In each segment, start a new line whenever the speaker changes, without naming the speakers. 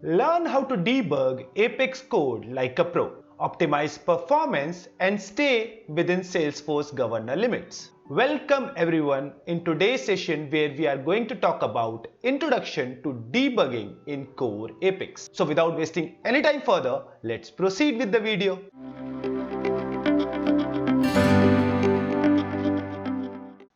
Learn how to debug Apex code like a pro, optimize performance, and stay within Salesforce governor limits. Welcome everyone in today's session where we are going to talk about Introduction to Debugging in Core Apex. So without wasting any time further, let's proceed with the video.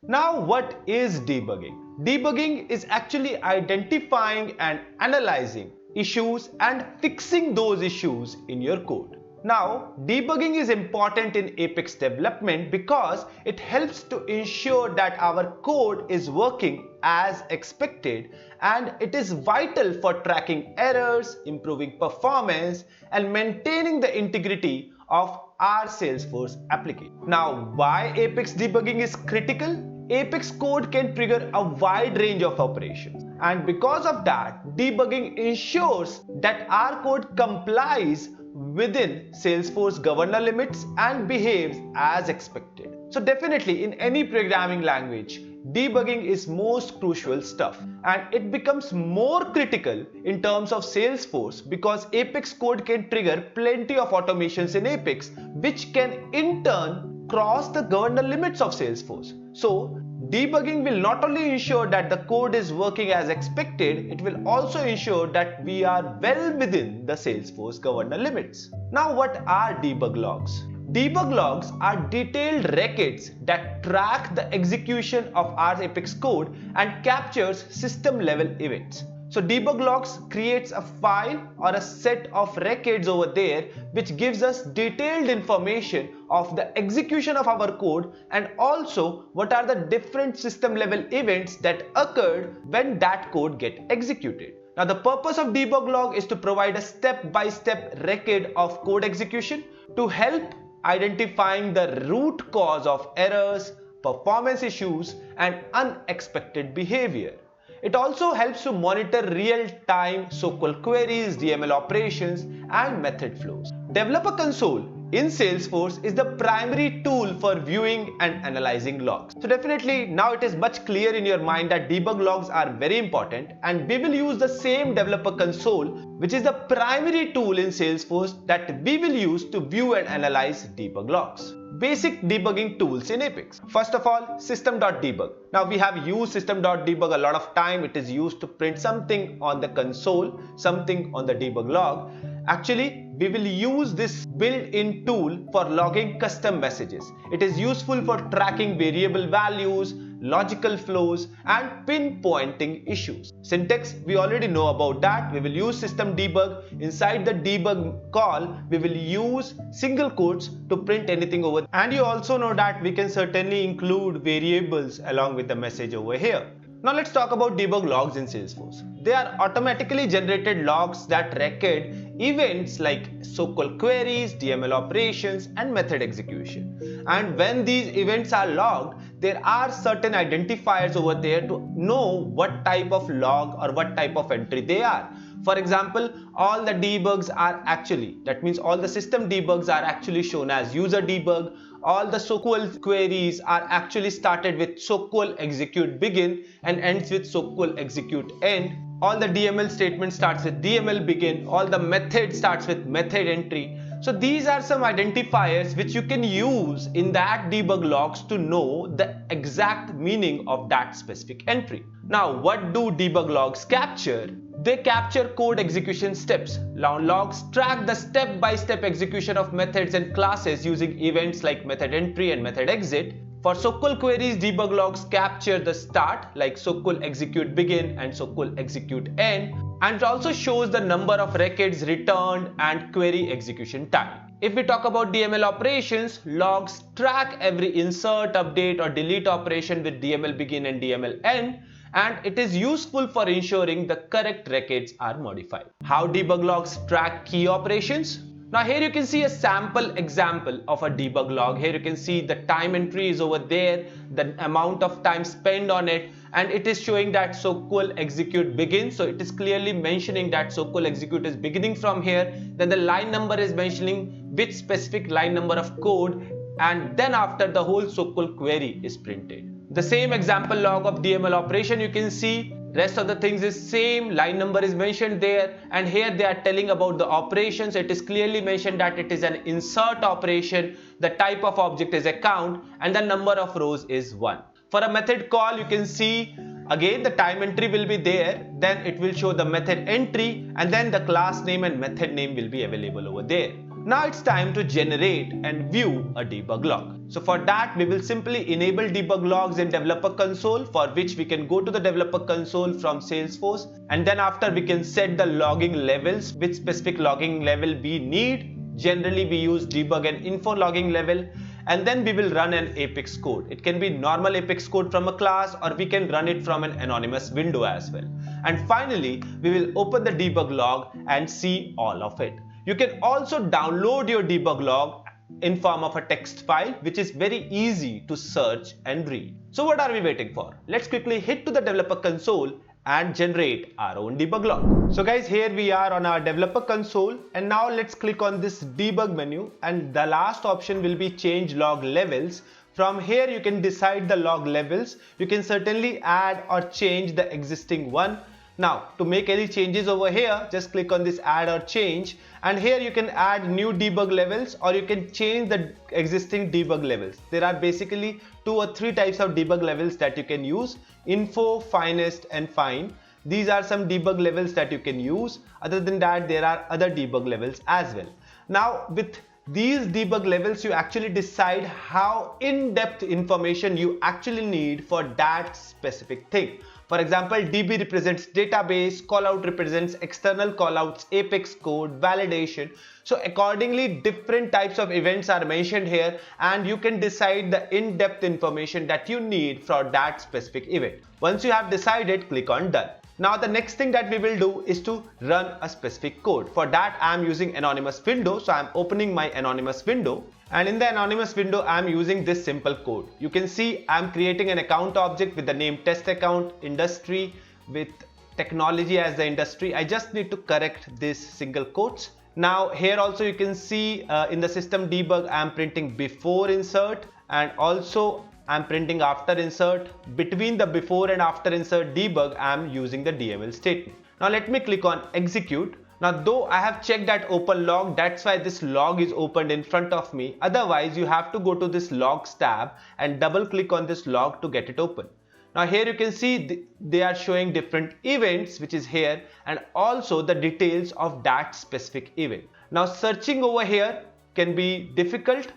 Now, what is debugging? Debugging is actually identifying and analyzing issues and fixing those issues in your code. Now, debugging is important in Apex development because it helps to ensure that our code is working as expected, and it is vital for tracking errors, improving performance, and maintaining the integrity of our Salesforce application. Now, why Apex debugging is critical? Apex code can trigger a wide range of operations, and because of that, debugging ensures that our code complies within Salesforce governor limits and behaves as expected. So definitely in any programming language, debugging is most crucial stuff, and it becomes more critical in terms of Salesforce because Apex code can trigger plenty of automations in Apex, which can in turn cross the governor limits of Salesforce. So debugging will not only ensure that the code is working as expected, it will also ensure that we are well within the Salesforce governor limits. Now, what are debug logs? Debug logs are detailed records that track the execution of our Apex code and captures system level events. So debug logs creates a file or a set of records over there which gives us detailed information of the execution of our code and also what are the different system level events that occurred when that code get executed. Now the purpose of debug log is to provide a step-by-step record of code execution to help identifying the root cause of errors, performance issues, and unexpected behavior. It also helps to monitor real-time SQL queries, DML operations, and method flows. Developer Console in Salesforce is the primary tool for viewing and analyzing logs. So definitely now it is much clear in your mind that debug logs are very important, and we will use the same Developer Console, which is the primary tool in Salesforce that we will use to view and analyze debug logs. Basic debugging tools in Apex. First of all, system.debug. Now we have used system.debug a lot of time. It is used to print something on the console, something on the debug log. Actually, we will use this built-in tool for logging custom messages. It is useful for tracking variable values, logical flows, and pinpointing issues. Syntax, we already know about that. We will use system debug. Inside the debug call, we will use single quotes to print anything over. And you also know that we can certainly include variables along with the message over here. Now let's talk about debug logs in Salesforce. They are automatically generated logs that record events like SQL queries, DML operations, and method execution. And when these events are logged, there are certain identifiers over there to know what type of log or what type of entry they are. For example, all the debugs are actually, that means all the system debugs are actually shown as user debug. All the SQL queries are actually started with SQL execute begin and ends with SQL execute end. All the DML statement starts with DML begin. All the method starts with method entry. So these are some identifiers which you can use in that debug logs to know the exact meaning of that specific entry. Now, what do debug logs capture? They capture code execution steps. Now, logs track the step-by-step execution of methods and classes using events like method entry and method exit. For SQL queries, debug logs capture the start like SQL execute begin and SQL execute end, and it also shows the number of records returned and query execution time. If we talk about DML operations, logs track every insert, update, or delete operation with DML begin and DML end, and it is useful for ensuring the correct records are modified. How debug logs track key operations? Now here you can see a sample example of a debug log. Here you can see the time entry is over there, the amount of time spent on it, and it is showing that SQL execute begins. So it is clearly mentioning that SQL execute is beginning from here. Then the line number is mentioning which specific line number of code, and then after the whole SQL query is printed. The same example log of DML operation, you can see Rest of the things is same, line number is mentioned there, and here they are telling about the operations. It is clearly mentioned that it is an insert operation, the type of object is account, and the number of rows is 1. For a method call, you can see again the time entry will be there, then it will show the method entry, and then the class name and method name will be available over there. Now it's time to generate and view a debug log. So for that, we will simply enable debug logs in developer console, for which we can go to the developer console from Salesforce, and then after we can set the logging levels, which specific logging level we need. Generally we use debug and info logging level, and then we will run an Apex code. It can be normal Apex code from a class, or we can run it from an anonymous window as well. And finally, we will open the debug log and see all of it. You can also download your debug log in form of a text file, which is very easy to search and read. So what are we waiting for? Let's quickly hit to the developer console and generate our own debug log. So guys, here we are on our developer console, and now let's click on this debug menu, and the last option will be change log levels. From here you can decide the log levels. You can certainly add or change the existing one. Now to make any changes over here, just click on this add or change, and here you can add new debug levels, or you can change the existing debug levels. There are basically 2 or 3 types of debug levels that you can use: info, finest and fine. These are some debug levels that you can use. Other than that, there are other debug levels as well. Now with these debug levels, you actually decide how in-depth information you actually need for that specific thing. For example, DB represents database, callout represents external callouts, Apex code, validation. So accordingly, different types of events are mentioned here, and you can decide the in-depth information that you need for that specific event. Once you have decided, click on done. Now the next thing that we will do is to run a specific code. For that, I am using anonymous window. So I am opening my anonymous window, and in the anonymous window I am using this simple code. You can see I am creating an account object with the name test account, industry with technology as the industry. I just need to correct this single quotes. Now here also you can see in the system debug I am printing before insert, and also I am printing after insert. Between the before and after insert debug, I am using the DML statement. Now let me click on execute. Now though I have checked that open log, that's why this log is opened in front of me. Otherwise you have to go to this logs tab and double click on this log to get it open. Now here you can see they are showing different events, which is here, and also the details of that specific event. Now searching over here can be difficult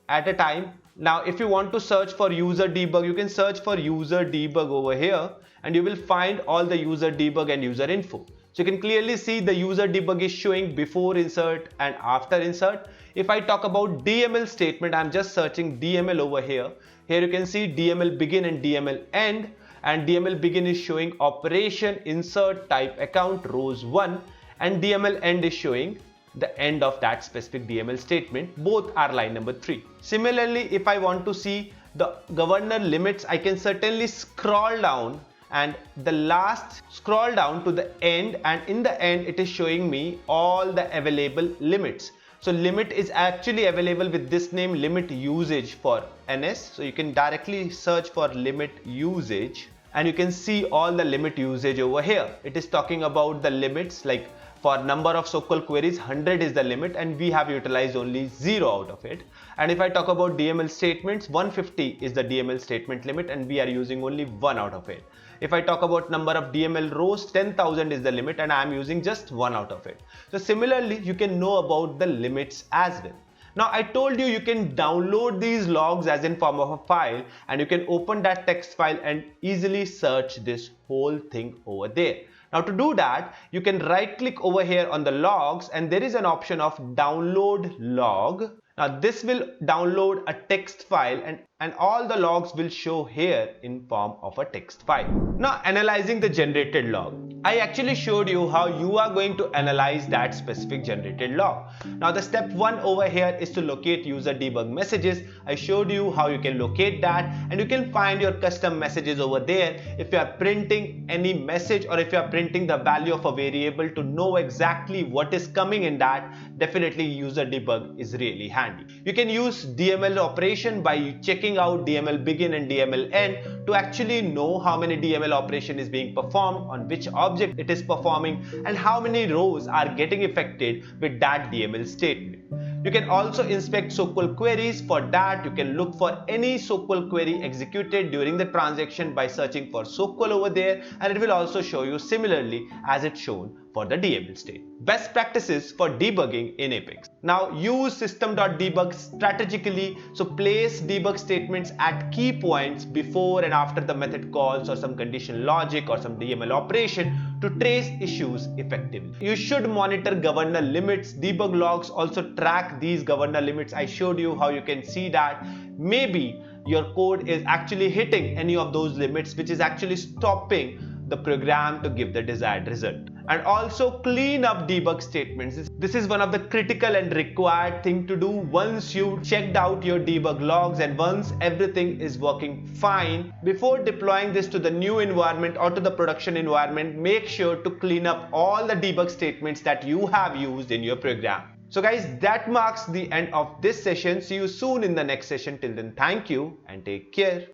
at a time. Now if you want to search for user debug, you can search for user debug over here, and you will find all the user debug and user info. So you can clearly see the user debug is showing before insert and after insert. If I talk about DML statement, I'm just searching DML over here. Here you can see DML begin and DML end, and DML begin is showing operation insert type account rows 1, and DML end is showing the end of that specific DML statement. Both are line number 3. Similarly, if I want to see the governor limits, I can certainly scroll down, and the last scroll down to the end, and in the end it is showing me all the available limits. So limit is actually available with this name, limit usage for NS. So you can directly search for limit usage, and you can see all the limit usage over here. It is talking about the limits, like for number of SQL queries, 100 is the limit, and we have utilized only 0 out of it. And if I talk about DML statements, 150 is the DML statement limit, and we are using only 1 out of it. If I talk about number of DML rows, 10,000 is the limit, and I am using just 1 out of it. So similarly, you can know about the limits as well. Now I told you can download these logs as in form of a file, and you can open that text file and easily search this whole thing over there. Now to do that, you can right click over here on the logs, and there is an option of download log. Now this will download a text file, and all the logs will show here in form of a text file. Now analyzing the generated log. I actually showed you how you are going to analyze that specific generated log. Now the step 1 over here is to locate user debug messages. I showed you how you can locate that, and you can find your custom messages over there. If you are printing any message, or if you are printing the value of a variable to know exactly what is coming in that, definitely user debug is really handy. You can use DML operation by checking checking out DML begin and DML end to actually know how many DML operation is being performed, on which object it is performing, and how many rows are getting affected with that DML statement. You can also inspect SQL queries. For that, you can look for any SQL query executed during the transaction by searching for SQL over there, and it will also show you similarly as it's shown for the DML state. Best practices for debugging in Apex. Now use system.debug strategically. So place debug statements at key points before and after the method calls or some condition logic or some DML operation to trace issues effectively. You should monitor governor limits. Debug logs also track these governor limits. I showed you how you can see that maybe your code is actually hitting any of those limits, which is actually stopping the program to give the desired result. And also clean up debug statements. This is one of the critical and required thing to do once you checked out your debug logs and once everything is working fine. Before deploying this to the new environment or to the production environment, make sure to clean up all the debug statements that you have used in your program. So guys, that marks the end of this session. See you soon in the next session. Till then, thank you and take care.